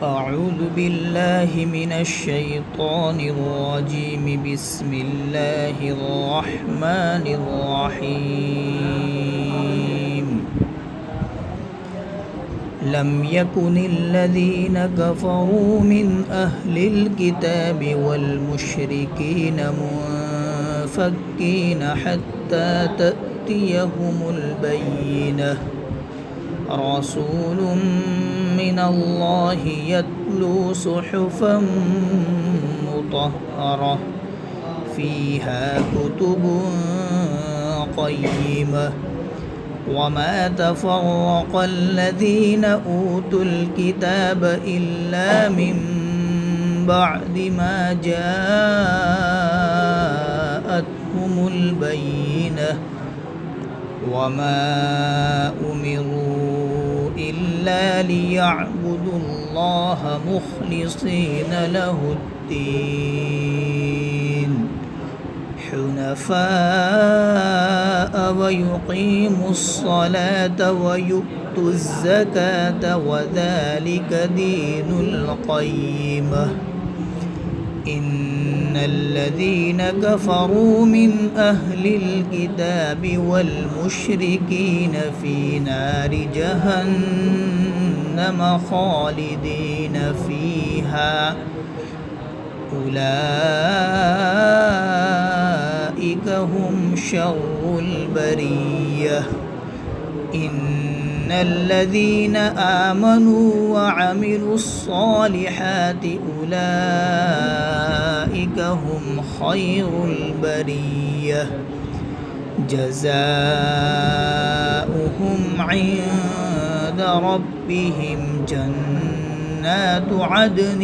أعوذ بالله من الشيطان الرجيم. بسم الله الرحمن الرحيم. لم يكن الذين كفروا من أهل الكتاب والمشركين منفكين حتى تأتيهم البينة. رسول من الله يتلو صحفا مطهرة فيها كتب قيمة. وما تفرق الذين أوتوا الكتاب إلا من بعد ما جاءتهم البينة. وما أمروا إلا ليعبدوا الله مخلصين له الدين حنفاء ويقيموا الصلاة ويؤتوا الزكاة وذلك دين القيمة. إن الذين كفروا من أهل الكتاب والمشركين في نار جهنم خالدين فيها أولئك هم شر البرية. إن الذين آمنوا وعملوا الصالحات أولئك هم خير البرية. جزاؤهم عند ربهم جنات عدن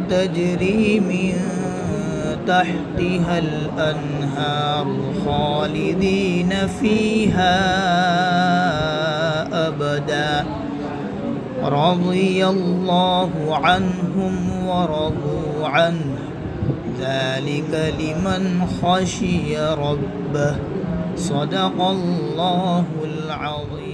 تجري من تحتها الأنهار خالدين فيها أبدا. رضي الله عنهم ورضوا عنه ذلك لمن خشي ربه. صدق الله العظيم.